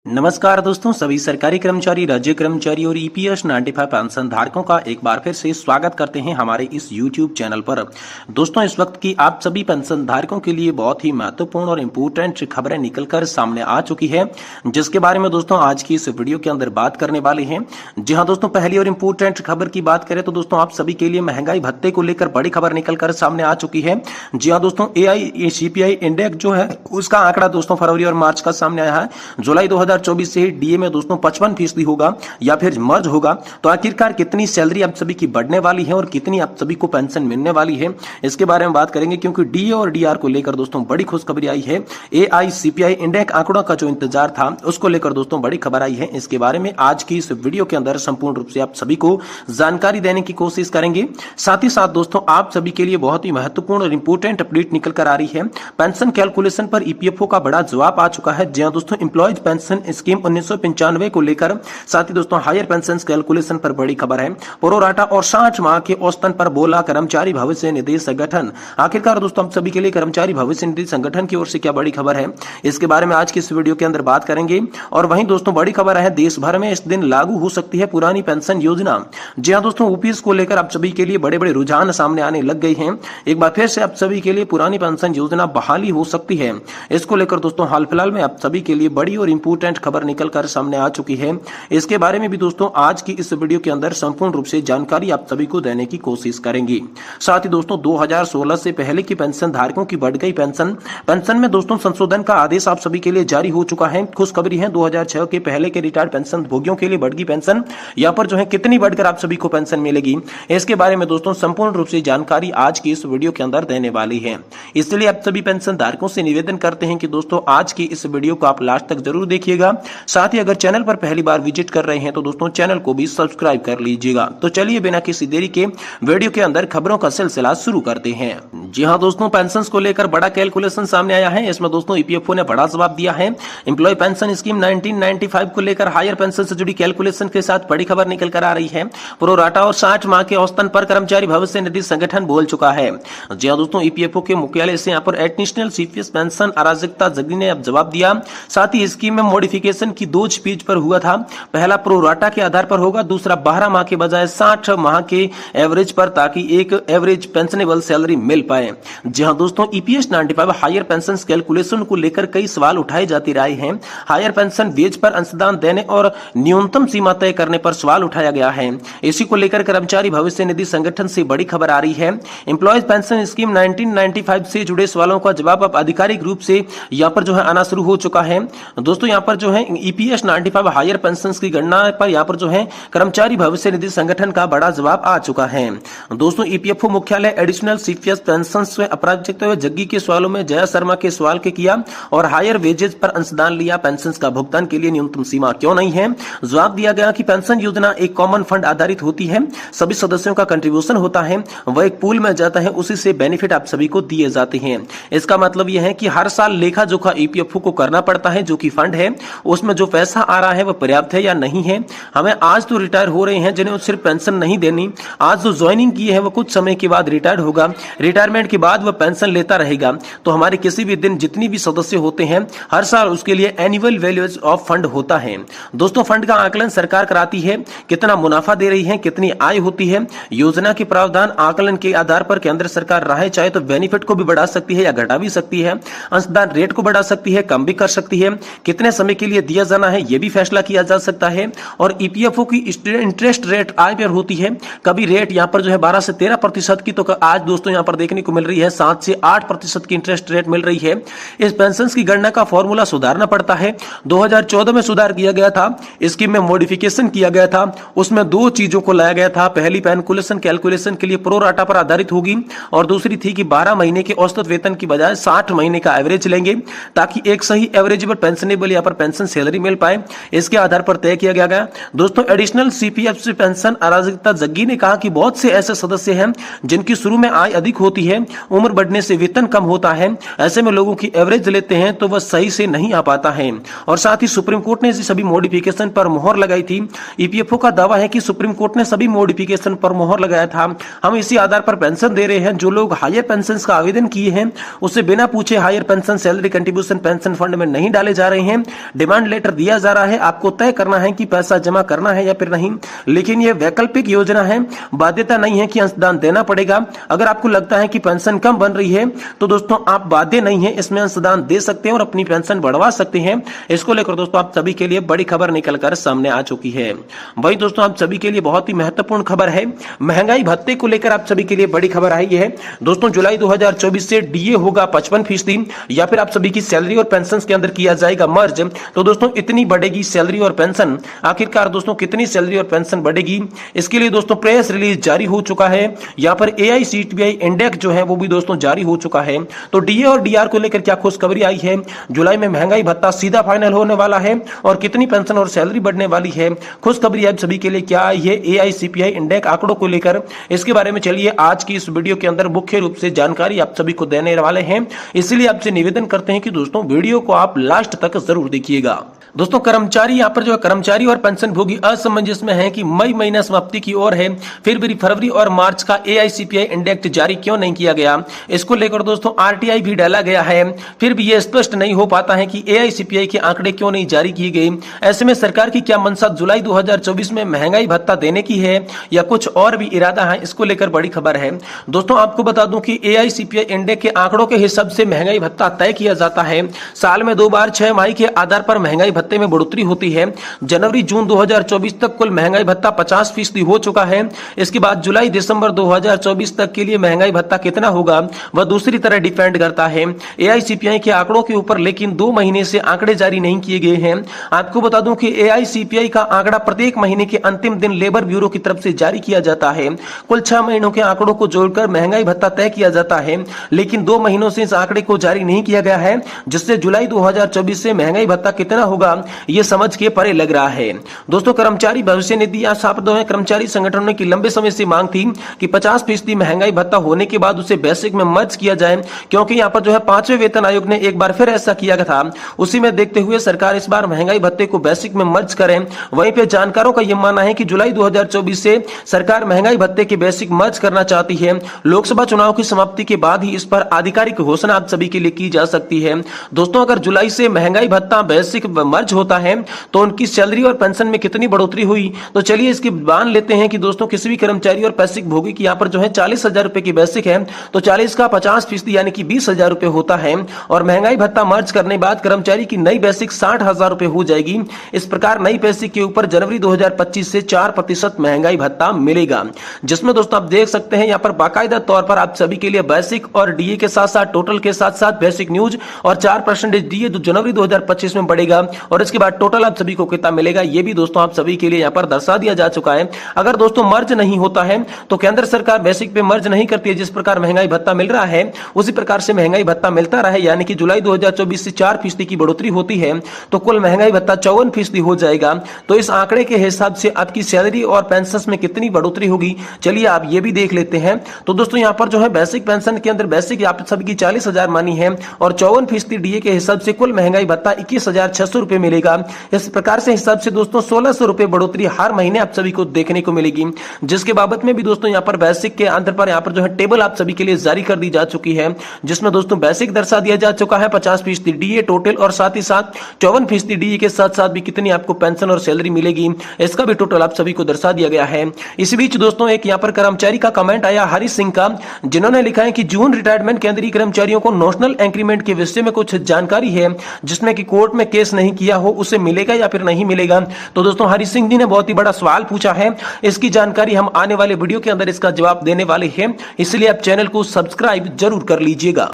नमस्कार दोस्तों, सभी सरकारी कर्मचारी, राज्य कर्मचारी और ईपीएस 95 पेंशन धारकों का एक बार फिर से स्वागत करते हैं हमारे इस यूट्यूब चैनल पर। दोस्तों, इस वक्त की आप सभी पेंशन धारकों के लिए बहुत ही महत्वपूर्ण और इम्पोर्टेंट खबरें निकलकर सामने आ चुकी है, जिसके बारे में दोस्तों आज की इस वीडियो के अंदर बात करने वाले हैं। जी हाँ दोस्तों, पहली और इम्पोर्टेंट खबर की बात करें तो दोस्तों आप सभी के लिए महंगाई भत्ते को लेकर बड़ी खबर निकलकर सामने आ चुकी है। जी हाँ दोस्तों, AICPI इंडेक्स जो है उसका आंकड़ा दोस्तों फरवरी और मार्च का सामने आया है। जुलाई 2024 से डीए में दोस्तों 55% होगा या फिर मर्ज होगा। तो आखिरकार कितनी सैलरी आप सभी की बढ़ने वाली है और कितनी आप सभी को पेंशन मिलने वाली है, इसके बारे में बात करेंगे, क्योंकि डीए और डीआर को लेकर दोस्तों बड़ी खुशखबरी आई है। AICPI इंडेक्स आंकड़ों का जो इंतजार था उसको लेकर दोस्तों बड़ी खबर आई है। इसके बारे में आज की इस वीडियो के अंदर संपूर्ण रूप से आप सभी को जानकारी देने की कोशिश करेंगे। साथ ही साथ दोस्तों आप सभी के लिए बहुत ही महत्वपूर्ण और इंपोर्टेंट अपडेट निकल कर आ रही है। पेंशन कैलकुलेशन पर ईपीएफओ का बड़ा जवाब आ चुका है। जी हाँ दोस्तों, एम्प्लॉयज पेंशन स्कीम 1995 को लेकर साथ ही दोस्तों हायर पेंशन कैलकुलेशन पर बड़ी खबर है। प्रोराटा और 60 माह के औसतन पर बोला कर्मचारी भविष्य निधि संगठन। आखिरकार दोस्तों आप सभी के लिए कर्मचारी भविष्य निधि संगठन की ओर से क्या बड़ी खबर है, इसके बारे में आज की इस वीडियो के अंदर बात करेंगे। और वहीं दोस्तों बड़ी खबर है, देश भर में इस दिन लागू हो सकती है पुरानी पेंशन योजना। जी हाँ दोस्तों, ओपीएस को लेकर आप सभी के लिए बड़े बड़े रुझान सामने आने लग गए हैं। एक बार फिर से आप सभी के लिए पुरानी पेंशन योजना बहाली हो सकती है। इसको लेकर दोस्तों हाल फिलहाल में आप सभी के लिए बड़ी और इंपोर्टेंट खबर निकल कर सामने आ चुकी है। इसके बारे में भी दोस्तों आज की इस वीडियो के अंदर संपूर्ण रूप से जानकारी आप सभी को देने की कोशिश करेंगे। साथ ही दोस्तों 2016 से पहले की पेंशन धारकों की बढ़ गई पेंशन में दोस्तों संशोधन का आदेश आप सभी के लिए जारी हो चुका है। खुशखबरी है, 2006 के पहले के रिटायर्ड पेंशन भोगियों के लिए बढ़ गई पेंशन। यहाँ पर जो है कितनी बढ़कर आप सभी को पेंशन मिलेगी, इसके बारे में दोस्तों संपूर्ण रूप से जानकारी आज की इस वीडियो के अंदर देने वाली है। इसलिए आप सभी पेंशन धारकों से निवेदन करते हैं कि दोस्तों आज की इस वीडियो को आप लास्ट तक जरूर देखिएगा। साथ ही अगर चैनल पर पहली बार विजिट कर रहे हैं तो दोस्तों चैनल को भी सब्सक्राइब कर लीजिएगा। तो चलिए बिना किसी देरी के वीडियो के अंदर खबरों का सिलसिला शुरू करते हैं। जी हाँ दोस्तों, पेंशन को लेकर बड़ा कैलकुलेशन सामने आया है। इसमें दोस्तों ईपीएफओ ने बड़ा जवाब दिया है। एम्प्लॉय पेंशन स्कीम 1995 को लेकर हायर पेंशन से जुड़ी कैलकुलेशन के साथ बड़ी खबर निकल कर आ रही है। प्रोराटा और 60 माह के औसतन पर कर्मचारी भविष्य निधि संगठन बोल चुका है। जी हाँ दोस्तों, ईपीएफओ के मुख्यालय से यहाँ पर एडिशनल सीपीएस पेंशन अराजकता जग्गी ने अब जवाब दिया। साथ ही स्कीम में मॉडिफिकेशन की 2 पेज पर हुआ था। पहला प्रोराटा के आधार पर होगा, दूसरा 12 माह के बजाय 60 माह के एवरेज पर, ताकि एक एवरेज पेंशनेबल सैलरी मिल पाए। जी हां दोस्तों, ईपीएस 95 हायर पेंशन कैलकुलेशन को लेकर कई सवाल उठाए जाते रहे हैं। हायर पेंशन वेज पर अंशदान देने और न्यूनतम सीमा तय करने पर सवाल उठाया गया है। इसी को लेकर कर्मचारी भविष्य निधि संगठन से बड़ी खबर आ रही है। एम्प्लॉयज पेंशन स्कीम 1995 से जुड़े सवालों का जवाब अब आधिकारिक रूप से यहाँ पर जो है आना शुरू हो चुका है। दोस्तों यहाँ पर जो है ईपीएस 95 हायर पेंशन की गणना पर यहाँ पर जो है कर्मचारी भविष्य निधि संगठन का बड़ा जवाब आ चुका है। दोस्तों ईपीएफओ मुख्यालय एडिशनल सीपीएस पेंशन में अराजकता जग्गी के सवालों में जया शर्मा के सवाल के किया और हायर वेजेज पर अंशदान लिया। पेंशन का भुगतान के लिए न्यूनतम सीमा क्यों नहीं है? जवाब दिया गया कि पेंशन योजना एक कॉमन फंड आधारित होती है, सभी सदस्यों का कंट्रीब्यूशन होता है, वह एक पूल में जाता है, उसी से बेनिफिट आप सभी को दिए जाते हैं। इसका मतलब यह है कि हर साल लेखा जोखा ईपीएफओ को करना पड़ता है, जो कि फंड है उसमें जो पैसा आ रहा है वह पर्याप्त है या नहीं है। हमें आज तो रिटायर हो रहे हैं जिन्हें सिर्फ पेंशन नहीं देनी, आज जो ज्वाइनिंग की है वो कुछ समय के बाद रिटायर होगा, रिटायरमेंट के बाद वह पेंशन लेता रहेगा। तो हमारे किसी भी दिन जितनी भी सदस्य होते हैं हर साल उसके लिए एनुअल वैल्यूज ऑफ फंड होता है। दोस्तों फंड का आकलन सरकार कराती है, कितना मुनाफा दे रही है, कितनी आय होती है। योजना के प्रावधान आकलन के आधार पर केंद्र सरकार राहे चाहे तो बेनिफिट को भी बढ़ा सकती है या घटा भी सकती है, अंशदान रेट को बढ़ा सकती है, कम भी कर सकती है, कितने समय के लिए दिया जाना है यह भी फैसला किया जा सकता है। और ईपीएफओ की इंटरेस्ट रेट आय पर होती है, कभी रेट यहाँ पर जो है 12 से 13% की, तो आज दोस्तों यहाँ पर देखने को मिल रही है 7 से 8% की इंटरेस्ट रेट मिल रही है। इस पेंशन की गणना का फॉर्मूला सुधारना पड़ता है। 2014 में सुधार किया गया था, स्कीम में मॉडिफिकेशन किया गया था, उसमें 2 चीजों को लाया गया था। पहली कैलकुलेशन के लिए प्रोराटा पर आधारित होगी और दूसरी थी कि 12 महीने के औसत वेतन की बजाय 60 महीने का एवरेज लेंगे, ताकि एक सही एवरेजेबल पेंशनेबल यहाँ पर पेंशन सैलरी मिल पाए। इसके आधार पर तय किया गया। दोस्तों एडिशनल सीपीएफ पेंशन अराजकता जग्गी ने कहा कि बहुत से ऐसे सदस्य हैं जिनकी शुरू में आय अधिक होती है, उम्र बढ़ने से वेतन कम होता है, ऐसे में लोगों की एवरेज लेते हैं तो वह सही से नहीं आ पाता है। और साथ ही सुप्रीम कोर्ट ने सभी मॉडिफिकेशन पर मोहर लगाई थी। ईपीएफओ का दावा है कि सुप्रीम कोर्ट ने सभी मॉडिफिकेशन पर मोहर लगाया था। हम इसी आधार पर पेंशन दे रहे हैं। जो लोग हायर पेंशन का आवेदन किए हैं उससे बिना पूछे higher pension salary contribution pension fund में नहीं डाले जा रहे हैं। डिमांड लेटर दिया जा रहा है, आपको तय करना है कि पैसा जमा करना है या फिर नहीं। लेकिन यह वैकल्पिक योजना है, बाध्यता नहीं है कि अंशदान देना पड़ेगा। अगर आपको लगता है कि पेंशन कम बन रही है तो दोस्तों आप बाध्य नहीं है, इसमें अंशदान दे सकते हैं और अपनी पेंशन बढ़वा सकते हैं। इसको लेकर दोस्तों आप सभी के लिए बड़ी खबर निकलकर सामने आ चुकी है। वही दोस्तों आप सभी के लिए बहुत ही महत्वपूर्ण खबर है, महंगाई भत्ते को लेकर आप सभी के लिए बड़ी खबर आई है। दोस्तों जुलाई 2024 से डीए होगा 55% या फिर आप सभी की सैलरी और पेंशन के अंदर किया जाएगा मर्ज। तो दोस्तों इतनी बढ़ेगी सैलरी और पेंशन, आखिरकार दोस्तों कितनी सैलरी और पेंशन बढ़ेगी, इसके लिए दोस्तों प्रेस रिलीज जारी हो चुका है। यहाँ पर AICTI इंडेक्स जो है वो भी दोस्तों जारी हो चुका है। तो डीए और डीआर को लेकर क्या खुशखबरी आई है, जुलाई में महंगाई भत्ता सीधा फाइनल होने वाला है और कितनी पेंशन और सैलरी बढ़ने वाली है, खुशखबरी आप सभी के लिए क्या आई है AICPI इंडेक्स आंकड़ों को लेकर, इसके बारे में चलिए आज की इस वीडियो के अंदर मुख्य रूप से जानकारी आप सभी को देने वाले हैं। इसलिए आपसे निवेदन करते हैं कि दोस्तों वीडियो को आप लास्ट तक जरूर देखिएगा। दोस्तों कर्मचारी यहाँ पर जो है कर्मचारी और पेंशन भोगी असमंजस में है कि मई महीना समाप्ति की ओर है, फिर भी फरवरी और मार्च का AICPI इंडेक्स जारी क्यों नहीं किया गया, इसको लेकर दोस्तों RTI भी डाला गया है। फिर भी यह स्पष्ट नहीं हो पाता है कि AICPI के आंकड़े क्यों नहीं जारी किए गए। ऐसे में सरकार की क्या मंशा जुलाई 2024 में महंगाई भत्ता देने की है या कुछ और भी इरादा है, इसको लेकर बड़ी खबर है। दोस्तों आपको बता दूं कि AICPI इंडेक्स के आंकड़ों के हिसाब से महंगाई भत्ता तय किया जाता है। साल में 2 बार 6 माही के आधार पर महंगाई भत्ते में बढ़ोतरी होती है। जनवरी जून 2024 तक कुल महंगाई भत्ता 50% हो चुका है। इसके बाद जुलाई दिसंबर 2024 तक के लिए महंगाई भत्ता कितना होगा वह दूसरी तरह डिपेंड करता है AICPI के आंकड़ों के ऊपर, लेकिन 2 महीने से आंकड़े जारी नहीं किए गए हैं। आपको बता दूं कि AICPI का आंकड़ा प्रत्येक महीने के अंतिम दिन लेबर ब्यूरो की तरफ से जारी किया जाता है। कुल 6 महीनों के आंकड़ों को जोड़कर महंगाई भत्ता तय किया जाता है, लेकिन 2 महीनों से इस आंकड़े को जारी नहीं किया गया है, जिससे जुलाई 2024 से महंगाई भत्ता कितना होगा ये समझ के परे लग रहा है। दोस्तों कर्मचारी भविष्य निधि कर्मचारी संगठनों की लंबे समय से मांग थी कि 50% महंगाई भत्ता होने के बाद उसे बेसिक में मर्ज किया जाए, क्योंकि यहाँ पर जो है 5वें वेतन आयोग ने एक बार फिर ऐसा किया था। उसी में देखते हुए सरकार इस बार महंगाई भत्ते को बेसिक में मर्ज करे। वहीं पे जानकारों का यह मानना है कि जुलाई 2024 से सरकार महंगाई भत्ते के बेसिक मर्ज करना चाहती है। लोकसभा चुनाव की समाप्ति के बाद ही इस पर आधिकारिक घोषणा आप सभी के लिए की जा सकती है। दोस्तों अगर जुलाई से महंगाई भत्ता बेसिक मर्ज होता है तो उनकी सैलरी और पेंशन में कितनी बढ़ोतरी हुई, तो चलिए इसकी मान लेते हैं कि दोस्तों किसी भी कर्मचारी और बेसिक भोगी की यहाँ पर जो है 40,000 रुपए की बेसिक है, तो 40 का 50% यानी कि 20,000 रुपए होता है और महंगाई भत्ता मर्ज करने बाद कर्मचारी की नई बेसिक 60,000 रुपए हो जाएगी। इस प्रकार नई बेसिक के ऊपर जनवरी 2025 से 4% महंगाई भत्ता मिलेगा, जिसमें दोस्तों आप देख सकते हैं यहाँ पर बाकायदा तौर पर आप सभी के लिए बेसिक और डीए के साथ साथ टोटल के साथ साथ बेसिक न्यूज और 4% डीए जो जनवरी 2025 में बढ़ेगा और इसके बाद टोटल आप सभी को कितना मिलेगा ये भी दोस्तों आप सभी के लिए यहाँ पर दर्शा दिया जा चुका है। अगर दोस्तों मर्ज नहीं होता है तो केंद्र सरकार बेसिक पे मर्ज नहीं करती है, जिस प्रकार महंगाई भत्ता मिल रहा है उसी प्रकार से महंगाई भत्ता मिलता रहे, यानी कि जुलाई 2024 से 4% की बढ़ोतरी होती है तो कुल महंगाई भत्ता 54% हो जाएगा। तो इस आंकड़े के हिसाब से आपकी सैलरी और पेंशन में कितनी बढ़ोतरी होगी चलिए आप ये भी देख लेते हैं। तो दोस्तों यहाँ पर जो है बेसिक पेंशन के अंदर बेसिक आप सभी की 40,000 मानी है और 54% डीए के हिसाब से कुल महंगाई भत्ता 21,600 रुपए मिलेगा। इस प्रकार से हिसाब से दोस्तों 1,600 रुपए बढ़ोतरी हर महीने आप सभी को देखने को मिलेगी, जिसके बाबत में भी दोस्तों यहाँ पर बेसिक के अंदर पर यहाँ पर जो है टेबल आप सभी के लिए जारी कर दी जा चुकी है, जिसमें दोस्तों बेसिक दर्शा दिया जा चुका है 50% डीए टोटल और साथ ही साथ 54% डीए के साथ साथ भी कितनी आपको पेंशन और सैलरी मिलेगी इसका भी टोटल आप सभी को दर्शा दिया गया है। इस बीच दोस्तों एक यहाँ पर कर्मचारी का कमेंट आया हरीश सिंह का, जिन्होंने लिखा है कि जून रिटायरमेंट केंद्रीय कर्मचारियों को नेशनल इंक्रीमेंट के विषय में कुछ जानकारी है जिसमें कि कोर्ट में केस नहीं किया हो उसे मिलेगा या फिर नहीं मिलेगा। तो दोस्तों हरीश सिंह जी ने बहुत ही बड़ा सवाल पूछा है, इसकी जानकारी हम आने वाले वीडियो के अंदर इसका जवाब देने वाले हैं, इसलिए आप चैनल को सब्सक्राइब जरूर कर लीजिएगा।